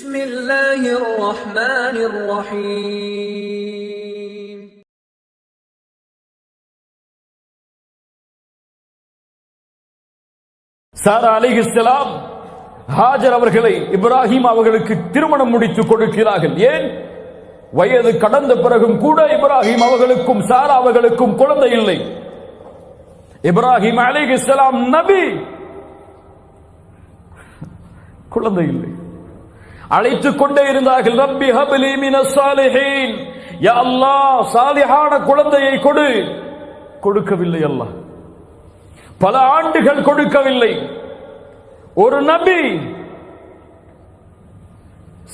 بسم الله الرحمن الرحيم சாரா அலைஹிஸ்ஸலாம் ஹாஜர் அவர்களை இப்ராஹிம் அவர்களுக்கு திருமணம் முடித்துக் கொடுக்கிறார்கள். ஏன்? வயது கடந்த பிறகும் கூட இப்ராஹிம் அவர்களுக்கும் சாரா அவர்களுக்கும் குழந்தை இல்லை. இப்ராஹிம் அலைஹிஸ்ஸலாம் நபி, குழந்தை இல்லை. அழைத்துக் கொண்டே இருந்தார்கள். ரப்பி ஹப்லி மினஸ் சாலிஹீன், யா அல்லாஹ் சாலிஹான குழந்தையை கொடு. கொடுக்கவில்லை அல்லாஹ். பல ஆண்டுகள் கொடுக்கவில்லை. ஒரு நபி.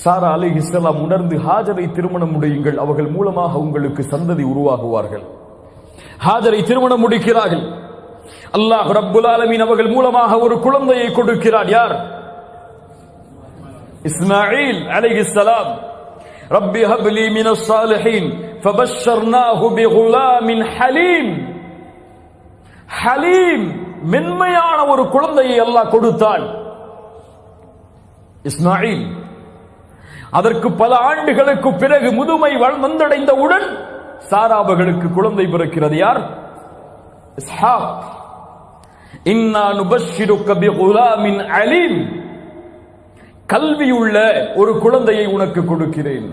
சாரா அலைஹிஸ்ஸலாம் உணர்ந்து ஹாஜரை திருமணம் முடியுங்கள், அவர்கள் மூலமாக உங்களுக்கு சந்ததி உருவாகுவார்கள். ஹாஜரை திருமணம் முடிக்கிறார்கள். அல்லாஹ் ரப்புல் ஆலமீன் அவர்கள் மூலமாக ஒரு குழந்தையை கொடுக்கிறார். யார்? இஸ்மாயில் அலைஹிஸ்ஸலாம். ரப்பி ஹப்லி மினஸ் சாலிஹீன் ஃபபஷ்ஷர்னாஹு பிகுலாமின் ஹலீம். ஹலீம், மென்மையான ஒரு குழந்தையை அல்லாஹ் கொடுத்தான். இஸ்மாயில். அதற்கு பல ஆண்டுகளுக்கு பிறகு முதுமை வந்தடைந்தவுடன் சாராபர்களுக்கு குழந்தை பிறக்கிறது. யார்? இஸ்ஹாக். இன்னா நுபஷ்ஷிருக பிகுலாமின் அலீம், கல்வியுள்ள ஒரு குழந்தையை உனக்கு கொடுக்கிறேன்.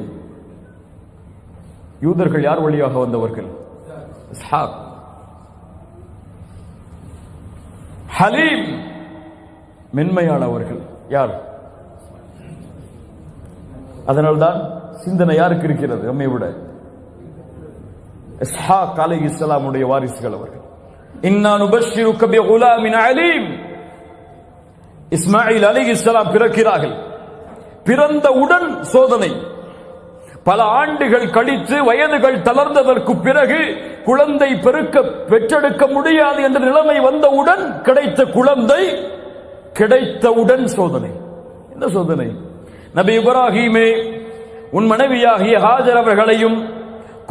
யூதர்கள் யார் வழியாக வந்தவர்கள்? இஸ்ஹாக். ஹலீம், மென்மையானவர்கள். யார்? அதனால்தான் சிந்தனை யாருக்கு இருக்கிறது நம்மை விட? இஸ்ஹாக் அலைஹிஸ்ஸலாமுடைய வாரிசுகள் அவர்கள். இன்னா நுபஷ்ஷிருக பிகுலாமின் அலீம். இஸ்மாயில் அலைஹிஸ்ஸலாம் பிறக்கிறார்கள். பிறந்தவுடன் சோதனை. பல ஆண்டுகள் கழித்து வயதுகள் தளர்ந்ததற்கு பிறகு குழந்தை பெற்றெடுக்க முடியாது என்ற நிலைமை வந்தவுடன் கிடைத்த குழந்தை கிடைத்தவுடன் சோதனை. என்ன சோதனை? நபி இப்ராஹீமே, உன் மனைவியாகிய ஹாஜர் அவர்களையும்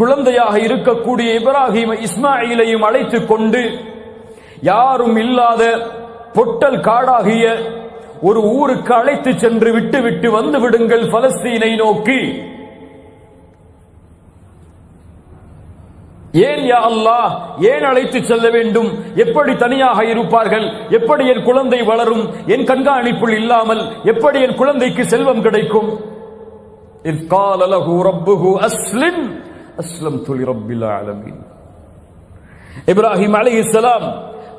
குழந்தையாக இருக்கக்கூடிய இப்ராஹீம் இஸ்மாயிலையும் அழைத்துக் கொண்டு யாரும் இல்லாத பொட்டல் காடாகிய ஒரு ஊருக்கு அழைத்து சென்று விட்டு வந்து விடுங்கள் பலஸ்தீனை நோக்கி. ஏன் யா அல்லாஹ், ஏன் அழைத்து செல்ல வேண்டும்? எப்படி தனியாக இருப்பார்கள்? எப்படி என் குழந்தை வளரும்? என் கண்காணிப்புள் இல்லாமல் எப்படி என் குழந்தைக்கு செல்வம் கிடைக்கும்? இஸ் கால லஹு ரப்புஹு அஸ்லிம் அஸ்லம்து லிரப்பில் ஆலமீன். இப்ராஹிம் அலைஹிஸ்ஸலாம்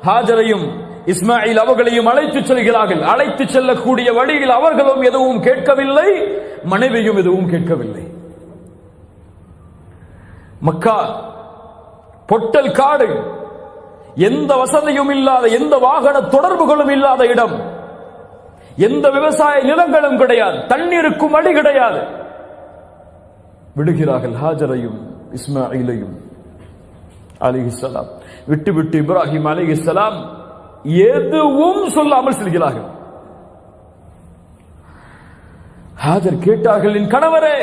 ஹாஜரையும் இஸ்மாயில் அவர்களையும் அழைத்து செல்கிறார்கள். அழைத்து செல்லக்கூடிய வழியில் அவர்களும் எதுவும் கேட்கவில்லை, மனைவியும் எதுவும் கேட்கவில்லை. மக்கா பொட்டல் காடு, எந்த வசதியும் இல்லாத, எந்த வாகன தொடர்புகளும் இல்லாத இடம், எந்த விவசாய நிலங்களும் கிடையாது, தண்ணீருக்கும் அடி கிடையாது. விடுகிறார்கள் ஹாஜரையும் இஸ்மாயிலையும் அலைஹிஸ்ஸலாம். விட்டு இப்ராஹிம் அலைஹிஸ்ஸலாம் எதுவும் சொல்லாமல் செல்கிறார்கள். ஹாஜர் கேட்டார்கள், என் கணவரே,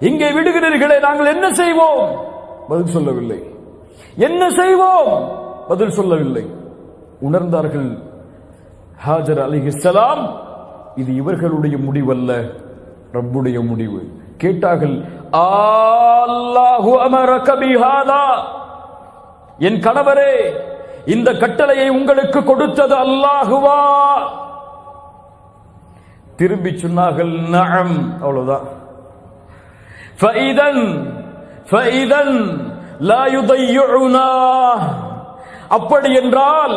இங்கே விடுகிறீர்களே, நாங்கள் என்ன செய்வோம்? பதில் சொல்லவில்லை. என்ன செய்வோம்? பதில் சொல்லவில்லை. உணர்ந்தார்கள் ஹாஜர் அலைஹிஸ்ஸலாம், இது இவர்களுடைய முடிவல்ல, ரப்புடைய முடிவு. கேட்டார்கள், அல்லாஹு அமரக பிஹாதா, என் கணவரே, இந்த கட்டளையை உங்களுக்கு கொடுத்தது அல்லாஹுவா? திரும்பி சொன்னார்கள், நஅம். அவ்வளவுதான். ஃபஇதன் லா யுதையுனா, அப்படி என்றால்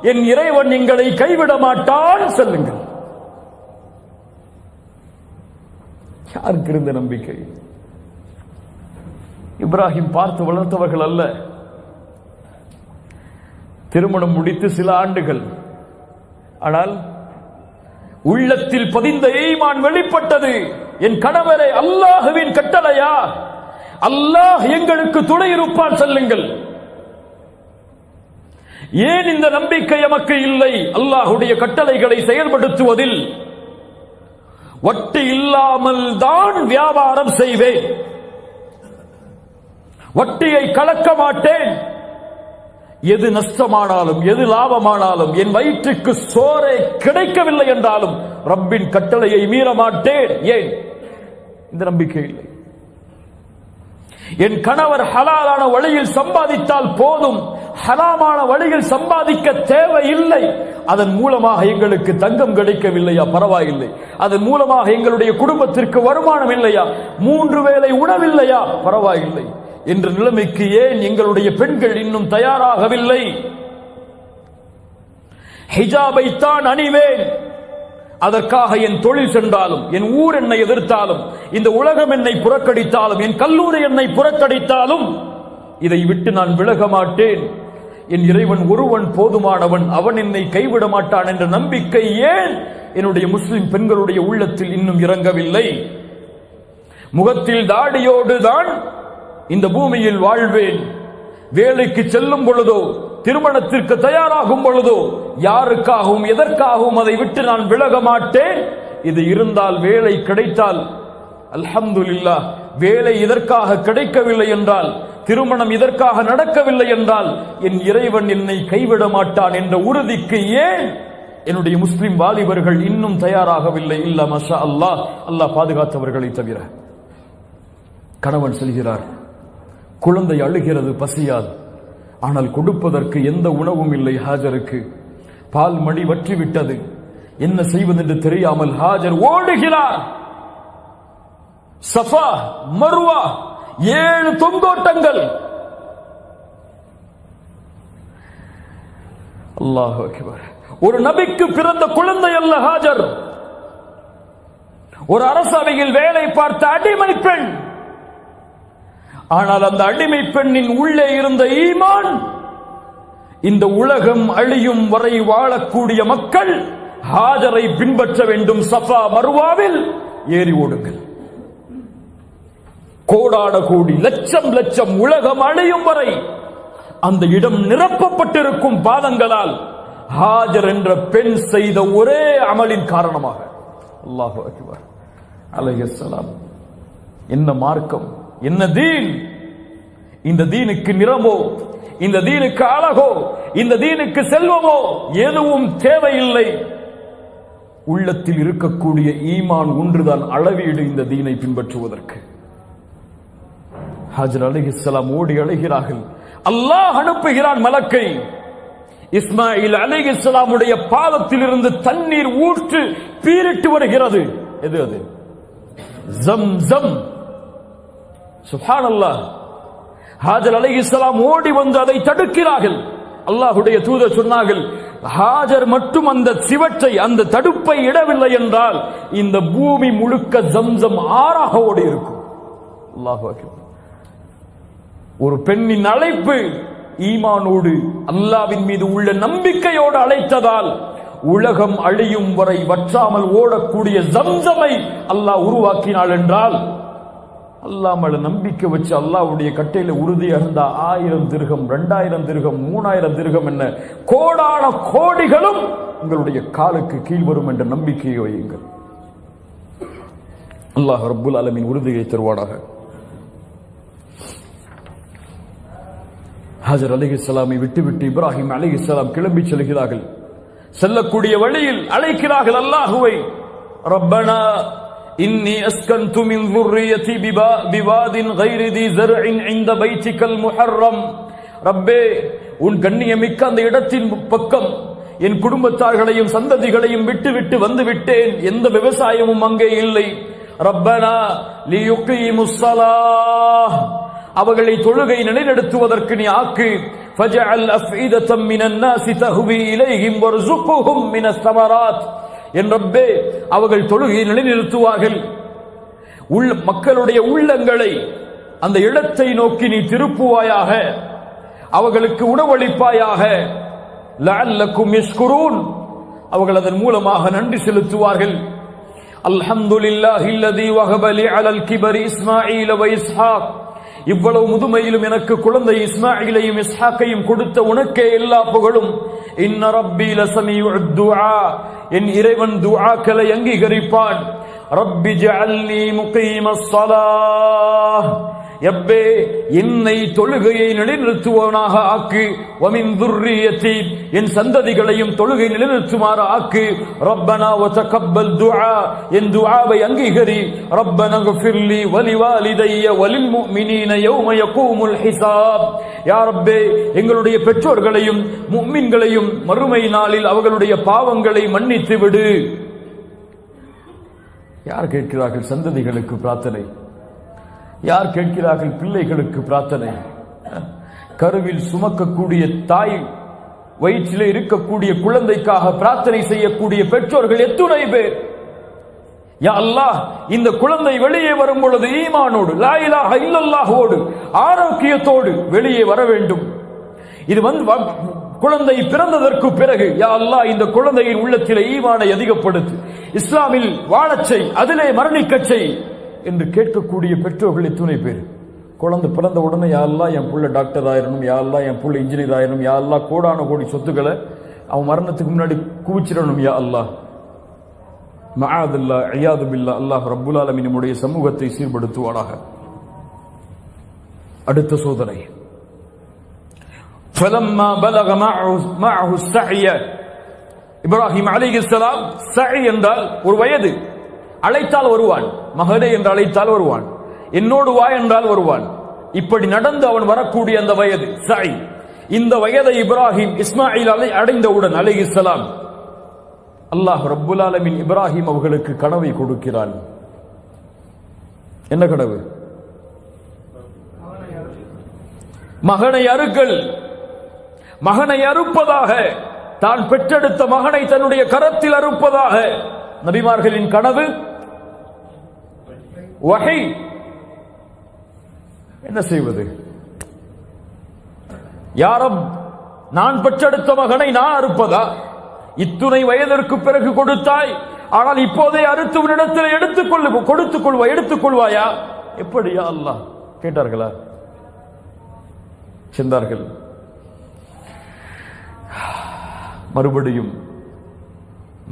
என் இறைவன் எங்களை கைவிட மாட்டான், சொல்லுங்கள். யாருக்கு இருந்த நம்பிக்கை? இப்ராஹிம் பார்த்து வளர்த்தவர்கள் அல்ல. திருமணம் முடித்து சில ஆண்டுகள், ஆனால் உள்ளத்தில் பதிந்த ஈமான் வெளிப்பட்டது. என் கணவரை, அல்லாஹுவின் கட்டளையா? அல்லாஹ் எங்களுக்கு துணை இருப்பான், சொல்லுங்கள். ஏன் இந்த நம்பிக்கை எமக்கு இல்லை? அல்லாஹுடைய கட்டளைகளை செயல்படுத்துவதில் வட்டி இல்லாமல் தான் வியாபாரம் செய்வேன், வட்டியை கலக்க மாட்டேன். எது நஷ்டமானாலும் எது லாபமானாலும் என் வயிற்றுக்கு சோறே கிடைக்கவில்லை என்றாலும் ரப்பின் கட்டளையை மீற மாட்டேன். ஏன்? இந்த நம்பிக்கை இல்லை. என் கணவர் ஹலாலான வழியில் சம்பாதித்தால் போதும், ஹராமான வழியில் சம்பாதிக்க தேவையில்லை. அதன் மூலமாக எங்களுக்கு தங்கம் கிடைக்கவில்லையா, பரவாயில்லை. அதன் மூலமாக எங்களுடைய குடும்பத்திற்கு வருமானம் இல்லையா, 3 வேளை உணவில்லையா, பரவாயில்லை என்ற நிலைமைக்கு ஏன் எங்களுடைய பெண்கள் இன்னும் தயாராகவில்லை? ஹிஜாபை தான் அணிவேன், அதற்காக என் தொழில் சென்றாலும், என் ஊர் என்னை எதிர்த்தாலும், இந்த உலகம் என்னை புறக்கணித்தாலும், என் கல்லூரி என்னை புறக்கணித்தாலும் இதை விட்டு நான் விலக மாட்டேன். என் இறைவன் ஒருவன் போதுமானவன், அவன் என்னை கைவிட மாட்டான் என்ற நம்பிக்கை ஏன் என்னுடைய முஸ்லிம் பெண்களுடைய உள்ளத்தில் இன்னும் இறங்கவில்லை? முகத்தில் தாடியோடு தான் இந்த பூமியில் வாழ்வேன், வேலைக்கு செல்லும் பொழுதோ திருமணத்திற்கு தயாராகும் பொழுதோ யாருக்காகவும் எதற்காகவும் அதை விட்டு நான் விலக மாட்டேன். இது இருந்தால், வேலை கிடைத்தால் அல்ஹம்துலில்லாஹ். வேலை இதற்காக கிடைக்கவில்லை என்றால், திருமணம் இதற்காக நடக்கவில்லை என்றால் என் இறைவன் என்னை கைவிட மாட்டான் என்ற உறுதிக்கு ஏன் என்னுடைய முஸ்லிம் வாலிபர்கள் இன்னும் தயாராகவில்லை? இல்ல மாஷா அல்லாஹ், அல்லாஹ் பாதுகாத்தவர்களை தவிர. கணவன் செல்கிறார், குழந்தை அழுகிறது பசியால், ஆனால் கொடுப்பதற்கு எந்த உணவும் இல்லை. ஹாஜருக்கு பால் மடி வற்றிவிட்டது, என்ன செய்வதென்று தெரியாமல் ஹாஜர் ஓடுகிறார். சஃபா மர்வா 7 தொங்கோட்டங்கள். அல்லாஹ் அக்பர். ஒரு நபிக்கு பிறந்த குழந்தை அல்ல ஹாஜர், ஒரு அரசவையில் வேலை பார்த்த அடிமை பெண். ஆனால் அந்த அடிமை பெண்ணின் உள்ளே இருந்த ஈமான், இந்த உலகம் அழியும் வரை வாழக்கூடிய மக்கள் ஹாஜரை பின்பற்ற வேண்டும். சஃபா மர்வாவில் ஏறி ஓடுங்கள். கோடான கோடி, லட்சம் லட்சம், உலகம் அழியும் வரை அந்த இடம் நிரப்பப்பட்டிருக்கும் பாதங்களால் ஹாஜர் என்ற பெண் செய்த ஒரே அமலின் காரணமாக. அல்லாஹு அக்பர். அலைஹிஸ்ஸலாம். என்ன மார்க்கம், என்ன தீன்! இந்த தீனுக்கு நிறமோ, இந்த தீனுக்கு அழகோ, இந்த தீனுக்கு செல்வமோ எதுவும் தேவையில்லை. உள்ளத்தில் இருக்கக்கூடிய ஈமான் ஒன்றுதான் அளவீடு இந்த தீனை பின்பற்றுவதற்கு. ஹாஜர் அலைஹிஸ்ஸலாம் ஓடி அழைகிறார்கள். அல்லாஹ் அனுப்புகிறான் மலக்கை. இஸ்மாயில் அலைஹிஸ்ஸலாமுடைய பாதத்தில் இருந்து தண்ணீர் ஊற்று பீரிட்டு வருகிறது. எது அது? ஜம்ஸம். சுப்ஹானல்லாஹ். ஹாஜர் அலைஹிஸ்ஸலாம் ஓடி வந்து அதை தடுக்கிறார்கள். அல்லாஹ்வுடைய தூதர் சொன்னார்கள், ஹாஜர் மட்டும் அந்த சிவற்றை, அந்த தடுப்பை இடவில்லை என்றால் இந்த பூமி முழுக்க ஜம்ஸம் ஆறாக ஓடி இருக்கும். அல்லாஹு அக்பர். ஒரு பெண்ணின் அழைப்பு ஈமானோடு, அல்லாஹ்வின் மீது உள்ள நம்பிக்கையோடு அழைத்ததால் உலகம் அழியும் வரை வற்றாமல் ஓடக்கூடிய ஜம்ஸமை அல்லாஹ் உருவாக்கினாள் என்றால், அல்லாஹ் மேல நம்பிக்கை வச்சு அல்லாஹ்வுடைய கட்டையில உறுதியா இருந்தா 1000 திர்ஹம், 2000 திர்ஹம், 3000 திர்ஹம் என்ன கோடான கோடிகளும் உங்களுடைய காலுக்கு கீழ் வரும் என்ற நம்பிக்கையை வையுங்கள். அல்லாஹ் ரப்புல் ஆலமீன் உறுதியை தருவானாக. ஹாஜர் அலைஹிஸ்ஸலாமை விட்டுவிட்டு இப்ராஹிம் அலைஹிஸ்ஸலாம் கிளம்பி செல்கிறார்கள். செல்லக்கூடிய வழியில் அழைக்கிறார்கள் அல்லாஹுவை. ரப்பனா இன்னி அஸ்கன்து மின் ذُرِّيَّتِي بِوَادٍ غَيْرِ ذِي زَرْعٍ عِندَ بَيْتِكَ الْمُحَرَّمْ. ரப்பே, உன் கண்ணியமிக்க அந்த இடத்தின் பக்கம் என் குடும்பத்தார்களையும் சந்ததிகளையும் விட்டு வந்து விட்டேன். எந்த விவசாயமும் அங்கே இல்லை. ரப்பனா லியுகீமுஸ் ஸலாஹ், அவர்களை தொழுகை நிலைநிறுத்துவதற்கு நீ ஆக்கு. ஃபஜஅல் அஃஇதத்தம் மினன் நாஸி தஹ்வி இலைஹிம் வர்ஸுக்ஹும் மினஸ் ஸமராத். என் ரப்பே, அவர்கள் தொழுகையை நிலைநிறுத்துவார்கள். மக்களுடைய உள்ளங்களை அந்த இடத்தை நோக்கி நீ திருப்புவாயாக, அவர்களுக்கு உணவளிப்பாயாக. லஅல்லக்கும் யஷ்குரூன், அவர்கள் அதன் மூலமாக நன்றி செலுத்துவார்கள். அல்ஹம்துலில்லாஹில்லதீ வஹப லி அலல் கிபரி இஸ்மாஈல வ இஸ்ஹாக். இவ்வளவு முதுமையிலும் எனக்கு குழந்தை இஸ்மாயிலையும் இஸ்ஹாக்கையும் கொடுத்த உனக்கே எல்லா புகழும். இன்ன ரப்பி லஸமீஉத் துஆ, என் இறைவன் துஆக்களை அங்கீகரிப்பான். ரப்பி ஜஅல்னி முகீமஸ் ஸலாஹ், ரப்பே என்னை தொழுகையை நிலைநிறுத்துவனாக ஆக்கு, வமின் துர்ரியத்தி என் சந்ததிகளையும் தொழுகை நிலைநிறுத்துமாறு ஆக்கு. ரப்பனா வ தகப்பல் துஆ என் துஆவை அங்கீகரி. ரப்பனா ஃபிர்லி வலிவாலிதைய வலில் முஃமினீன யௌம யகூமுல் ஹிசாப். யா ரப்பே எங்களுடைய பெற்றோர்களையும் முஃமின்களையும் மறுமை நாளில் அவர்களுடைய பாவங்களை மன்னித்து விடு. யார் கேட்கிறார்கள் சந்ததிகளுக்கு பிரார்த்தனை? யார் கேட்கிறார்கள் பிள்ளைகளுக்கு பிரார்த்தனை? கருவில் சுமக்கக்கூடிய தாய், வயிற்றிலே இருக்கக்கூடிய குழந்தைக்காக பிரார்த்தனை செய்யக்கூடிய பெற்றோர்கள் எத்துணை பேர்? யா அல்லாஹ், இந்த குழந்தை வெளியே வரும் பொழுது ஈமானோடு, லா இலாஹ இல்லல்லாஹோடு, ஆரோக்கியத்தோடு வெளியே வர வேண்டும். இது குழந்தை பிறந்ததற்கு பிறகு யா அல்லாஹ் இந்த குழந்தையின் உள்ளத்திலே ஈமானை அதிகப்படுத்து, இஸ்லாமில் வாழச்சை, அதிலே மரணிக்கச்சை என்று கேட்கக்கூடிய பெற்றோர்கள் எத்துணை பேர்? குழந்தை பிறந்த உடனே யா அல்லாஹ் என் புள்ள டாக்டர் ஆயிரணும், யா அல்லாஹ் என் புள்ள இன்ஜினியர் ஆயிரணும், யா அல்லாஹ் கோடான கோடி சொத்துக்களை அவன் மரணத்துக்கு முன்னாடி குவிச்சிடணும் யா அல்லாஹ். மஆதுல்லா இயாது பில்லா. அல்லாஹ் ரப்புல் ஆலமீன் நம்முடைய சமூகத்தை சீர்படுத்துவானாக. அடுத்த சோதனை, فلما بلغ معه السعي இப்ராஹிம் அலைஹிஸ்ஸலாம், சஇ என்றால் ஒரு வயது, அழைத்தால் வருவான், மகனே என்று அழைத்தால் வருவான், என்னோடு வா என்றால் வருவான். இப்படி நடந்து அவன் வரக்கூடிய அந்த வயது சஇ. இந்த வயதை இப்ராஹிம் இஸ்மாயில் அடைந்தவுடன் அலைஹிஸ்ஸலாம், அல்லாஹ் ரப்புல் ஆலமீன் இப்ராஹிம் அவர்களுக்கு கனவை கொடுக்கிறான். என்ன கனவு? மகனை அறுக்கல், மகனை அறுப்பதாக, தான் பெற்றெடுத்த மகனை தன்னுடைய கரத்தில் அறுப்பதாக. நபிமார்களின் கனவு வஹி. என்ன செய்வது? யா ரப், நான் பெற்றெடுத்த மகனை நான் அறுப்பதா? இத்துணை வயதிற்கு பிறகு கொடுத்தாய், ஆனால் இப்போதே அறுத்து உன்னிடத்தில் எடுத்துக் கொள்வாயா? எப்படியா அல்லாஹ் கேட்டார்களா? சென்றார்கள். மறுபடியும்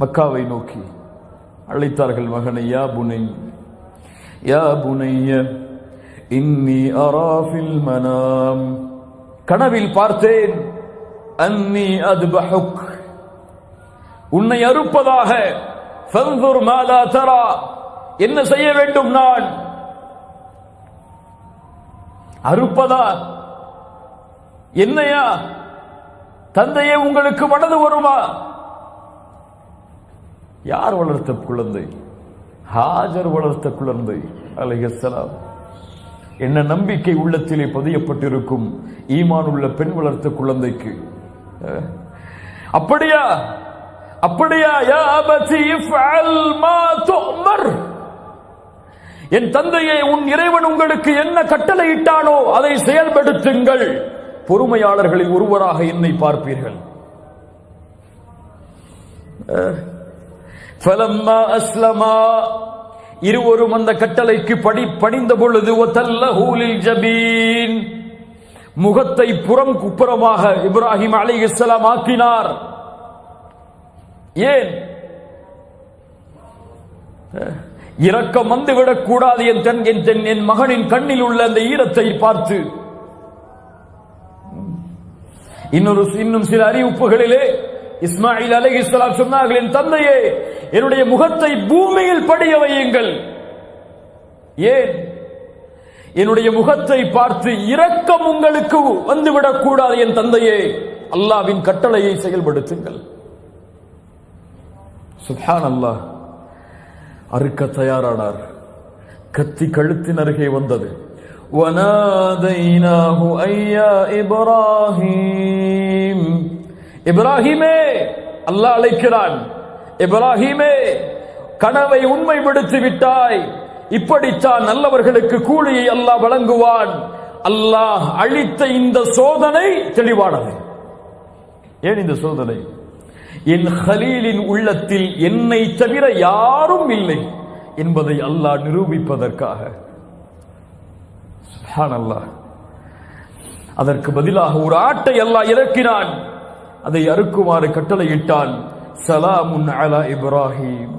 மக்காவை நோக்கி அழைத்தார்கள் மகனை. யா புனை, யா புனைய இன்னி அரா ஃபில் மனாம், கனவில் பார்த்தேன், அன்னி அத்பஹுக், உன்னை அறுப்பதாக. ஃபன்துர் மாலா தரா, என்ன செய்ய வேண்டும் நான்? அறுப்பதா? என்னையா? தந்தையே உங்களுக்கு மனது வருமா? யார் வளர்த்த குழந்தை? ஹாஜர் வளர்த்த குழந்தை அலைஹிஸ்ஸலாம். என்ன நம்பிக்கை உள்ளத்திலே பதியப்பட்டிருக்கும் ஈமான் உள்ள பெண் வளர்த்த குழந்தைக்கு. அப்படியா? அப்படியா? யா அபதி இஃஅல் மா துஅமர், என் தந்தையே உன் இறைவன் உங்களுக்கு என்ன கட்டளையிட்டானோ அதை செயல்படுத்துங்கள், பொறுமையாளர்களில் ஒருவராக என்னை பார்ப்பீர்கள். ஃபலம்மா அஸ்லமா, இருவரும் அந்த கட்டளைக்கு பணிந்த பொழுது வதல்லஹு லில் ஜபீன், முகத்தை புறமாக இப்ராஹிம் அலைஹிஸ்ஸலாம் ஆக்கினார். ஏன்? இரக்கம் வந்துவிடக் கூடாது என் மகனின் கண்ணில் உள்ள அந்த ஈரத்தை பார்த்து. இன்னும் சில அறிவிப்புகளிலே இஸ்மாயில் அலைஹிஸ்ஸலாம் சொன்னார்கள், என் தந்தையே என்னுடைய முகத்தை பூமியில் படிய வையுங்கள். ஏன்? என்னுடைய முகத்தை பார்த்து இரக்கம் உங்களுக்கு வந்துவிடக் கூடாது என் தந்தையே, அல்லாஹ்வின் கட்டளையை செயல்படுத்துங்கள். சுப்ஹானல்லாஹ். அறுக்க தயாரானார். கத்தி கழுத்தின் அருகே வந்தது. வனாதைனாஹு ஐயா இப்ராஹீம், இப்ராஹீமே, அல்லாஹ் அழைக்கிறான். இப்ராஹீமே, கனவை உண்மைப்படுத்தி விட்டாய், இப்படித்தான் நல்லவர்களுக்கு கூலியை அல்லாஹ் வழங்குவான். அல்லாஹ் அளித்த இந்த சோதனை தெளிவானது. ஏன் இந்த சோதனை? என் ஹலீலின் உள்ளத்தில் என்னை தவிர யாரும் இல்லை என்பதை அல்லாஹ் நிரூபிப்பதற்காக. சுப்ஹானல்லாஹ். அதற்கு பதிலாக ஒரு ஆட்டை அல்லாஹ் இறக்கினான். அதை அறுக்குமாறு கட்டளையிட்டான். சலாமுன் அலா இப்ராஹிம்,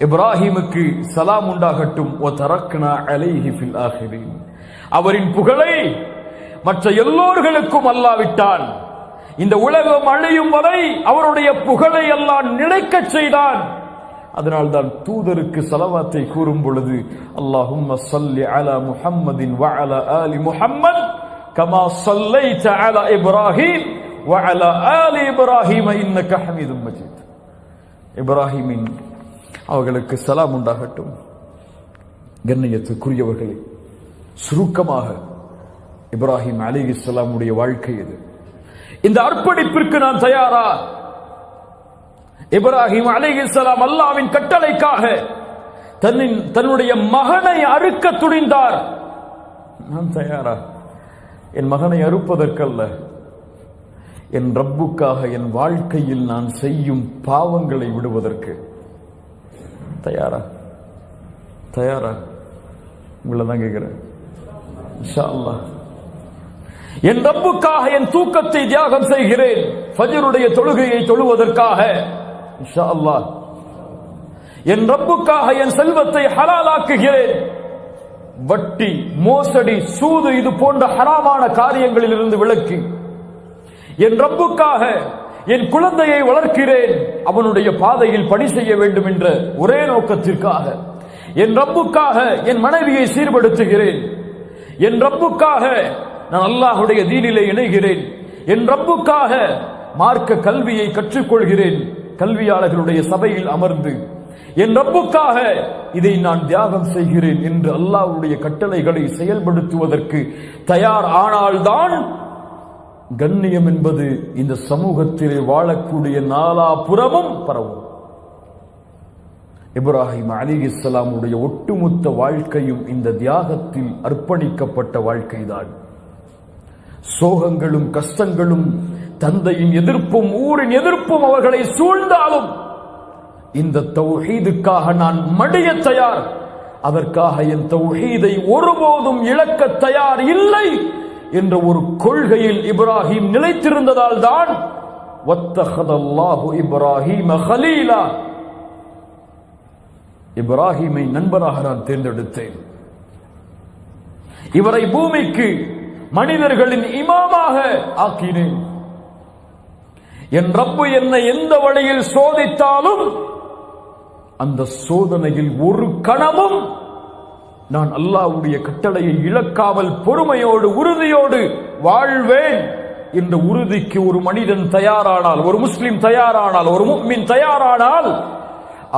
இப்ராஹிமுக்கு சலாம் உண்டாகட்டும். வதரக்னா அலைஹி ஃபில் ஆகிரீன். அவரின் புகழை மற்ற எல்லோர்களுக்கும் அல்லாஹ் விட்டான். இந்த உலகம் அழியும் வரை அவருடைய புகழை அல்லாஹ் நிலைக்கச் செய்தான். அதனால்தான் தூதருக்கு ஸலவாத்தை கூறும் பொழுது அல்லாஹும்ம ஸல்லி அலா முஹம்மதின் வ அலா ஆலி முஹம்மத் கமா ஸல்லைத அலா இப்ராஹீம் வ அலா ஆலி இப்ராஹீம் இன்னக ஹமீதும் மஜீத். இப்ராஹிமின் அவர்களுக்கு சலாம் உண்டாகட்டும். கண்ணியத்துக்குரியவர்களே, சுருக்கமாக இப்ராஹிம் அலைஹிஸ்ஸலாமுடைய வாழ்க்கை இது. இந்த அர்ப்பணிப்பிற்கு நான் தயாரா? இப்ராஹிம் அலைஹிஸ்ஸலாம் அல்லாஹ்வின் கட்டளைக்காக தன்னுடைய மகனை அறுக்க துணிந்தார். நான் தயாரா? என் மகனை அறுப்பதற்கல்ல, என் ரப்புக்காக என் வாழ்க்கையில் நான் செய்யும் பாவங்களை விடுவதற்கு தயாரா? தயாரா? உங்களை தான் கேட்கிறேன். இன்ஷா அல்லாஹ் என் ரப்புக்காக என் தூக்கத்தை தியாகம் செய்கிறேன், ஃபஜ்ருடைய தொழுகையை தொழுவதற்காக. இன்ஷா அல்லாஹ் என் ரப்புக்காக என் செல்வத்தை ஹலாலாக்குகிறேன். வட்டி, மோசடி, சூது இது போன்ற ஹராமான காரியங்களில் இருந்து விலக்கி என் ரப்புக்காக என் குழந்தையை வளர்க்கிறேன், அவனுடைய பாதையில் பணி செய்ய வேண்டும் என்ற ஒரே நோக்கத்திற்காக. என் ரப்புக்காக என் மனைவியை சீர்படுத்துகிறேன். என் ரப்புக்காக நான் அல்லாஹ்வுடைய தீனிலே இணைகிறேன். என் ரப்புக்காக மார்க்க கல்வியை கற்றுக்கொள்கிறேன், கல்வியாளர்களுடைய சபையில் அமர்ந்து. என் ரப்புக்காக இதை நான் தியாகம் செய்கிறேன் என்று அல்லாஹ்வுடைய கட்டளைகளை செயல்படுத்துவதற்கு தயார் ஆனால்தான் கண்ணியம் என்பது இந்த சமூகத்திலே வாழக்கூடிய நாலாபுறமும் பரவும். இப்ராஹிம் அலைஹிஸ்ஸலாமுடைய ஒட்டுமொத்த வாழ்க்கையும் இந்த தியாகத்தில் அர்ப்பணிக்கப்பட்ட வாழ்க்கைதான். சோகங்களும் கஷ்டங்களும் தந்தையின் எதிர்ப்பும் ஊரின் எதிர்ப்பும் அவர்களை சூழ்ந்தாலும் இந்த தௌஹீதுக்காக நான் மடிய தயார், அதற்காக என் தௌஹீதை ஒருபோதும் இழக்க தயார் இல்லை என்ற ஒரு கொள்கையில் இப்ராஹிம் நிலைத்திருந்ததால் தான் வத்தஹதல்லாஹு இப்ராஹீம கலீலா, இப்ராஹிமை நண்பராக நான் தேர்ந்தெடுத்தேன். இவரை பூமிக்கு மனிதர்களின் இமாமாக ஆக்கினேன். என் ரப்பு என்னை எந்த வழியில் சோதித்தாலும் அந்த சோதனையில் ஒரு கணமும் நான் அல்லாஹ்வுடைய கட்டளையை இழக்காமல் பொறுமையோடு உறுதியோடு வாழ்வேன் என்ற உறுதிக்கு ஒரு மனிதன் தயாரானால், ஒரு முஸ்லிம் தயாரானால், ஒரு முஃமின் தயாரானால்,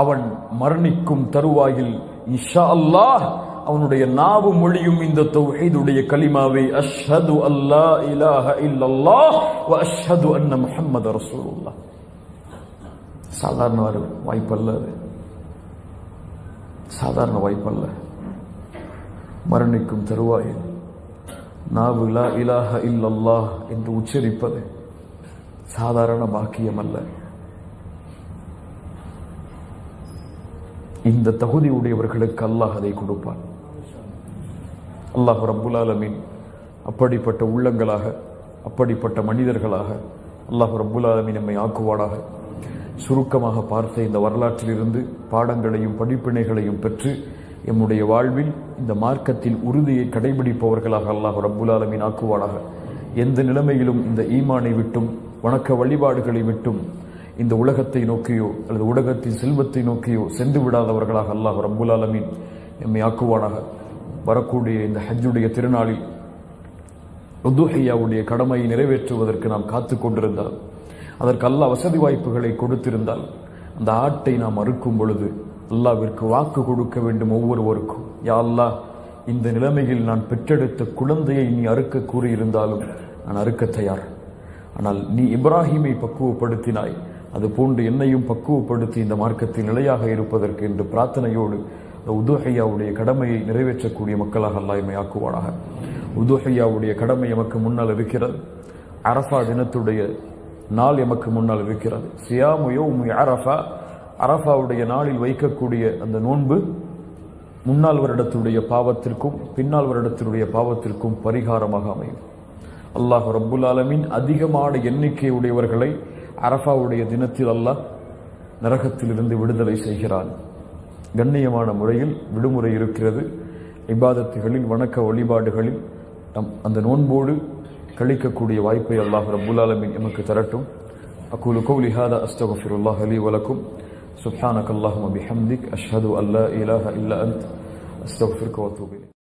அவன் மரணிக்கும் தருவாயில் இன்ஷா அல்லாஹ் அவனுடைய நாவு மொழியும் இந்த தௌஹீதுடைய கலிமாவை அஷ்ஹது அல்லா இலாஹ இல்லல்லாஹ் வ அஷ்ஹது அன்ன முஹம்மத ரசூலுல்லாஹ். சாதாரண வாய்ப்பல்ல, அது சாதாரண வாய்ப்பல்ல. மரணிக்கும் தருவாயில் நாவு லா இலாஹ இல்லல்லாஹ் என்று உச்சரிப்பது சாதாரண பாக்கியம் அல்ல. இந்த தகுதி உடையவர்களுக்கு அல்லாஹ் அதை கொடுப்பான். அல்லாஹ் ரப்புல் ஆலமீன் அப்படிப்பட்ட உள்ளங்களாக, அப்படிப்பட்ட மனிதர்களாக அல்லாஹ் ரப்புல் ஆலமீன் நம்மை ஆக்குவானாக. சுருக்கமாக பார்த்த இந்த வரலாற்றிலிருந்து பாடங்களையும் படிப்பினைகளையும் பெற்று எம்முடைய வாழ்வில் இந்த மார்க்கத்தில் உறுதியை கடைபிடிப்பவர்களாக அல்லாஹ் ரப்புல் ஆலமீன் ஆக்குவானாக. எந்த நிலைமையிலும் இந்த ஈமானை விட்டும் வணக்க வழிபாடுகளை விட்டும் இந்த உலகத்தை நோக்கியோ அல்லது உலகத்தின் செல்வத்தை நோக்கியோ சென்று விடாதவர்களாக அல்லாஹ் ரப்புல் ஆலமீன் எம்மை ஆக்குவானாக. வரக்கூடிய இந்த ஹஜ்ஜுடைய திருநாளில் உதுஹியாவுடைய கடமையை நிறைவேற்றுவதற்கு நாம் காத்து கொண்டிருந்தால், அதற்கு அல்லாஹ் வசதி வாய்ப்புகளை கொடுத்திருந்தால், அந்த ஆட்டை நாம் அறுக்கும் பொழுது அல்லாஹ்விற்கு வாக்கு கொடுக்க வேண்டும் ஒவ்வொருவருக்கும். யா அல்லாஹ், இந்த நிலைமையில் நான் பெற்றெடுத்த குழந்தையை நீ அறுக்க கூறியிருந்தாலும் நான் அறுக்க தயார். ஆனால் நீ இப்ராஹிமை பக்குவப்படுத்தினாய், அது போன்று என்னையும் பக்குவப்படுத்தி இந்த மார்க்கத்தில் நிலையாக இருப்பதற்கு என்று பிரார்த்தனையோடு உதுஹியாவுடைய கடமையை நிறைவேற்றக்கூடிய மக்களாக அல்லாஹ் எம்மை ஆக்குவானாக. உதுஹியாவுடைய கடமை எமக்கு முன்னால் இருக்கிறது. அரஃபா தினத்துடைய நாள் எமக்கு முன்னால் இருக்கிறது. சியாமு யௌமி அரஃபா, அரஃபாவுடைய நாளில் வைக்கக்கூடிய அந்த நோன்பு முன்னாள் வருடத்துடைய பாவத்திற்கும் பின்னால் வருடத்தினுடைய பாவத்திற்கும் பரிகாரமாக அமையும். அல்லாஹ் ரப்புல் ஆலமீன் அதிகமான எண்ணிக்கை உடையவர்களை அரஃபாவுடைய தினத்தில் அல்லாஹ் நரகத்திலிருந்து விடுதலை செய்கிறான். கண்ணியமான முறையில் விடுமுறை இருக்கிறது. இபாதத்துகளில், வணக்க வழிபாடுகளில் அந்த நோன்போடு கழிக்கக்கூடிய வாய்ப்பை அல்லாஹ் ரப்புல் ஆலமீன் எமக்கு தரட்டும். அகூலு கௌலி ஹாதா அஸ்தக்ஃபிருல்லாஹ் லீ வ லக்கும். சுப்ஹானக அல்லாஹும்ம பிஹம்திக் அஷ்ஹது அன் லா இலாஹா இல்லா அன்த அஸ்தக்ஃபிருக வ அத்தூபு இலைக்.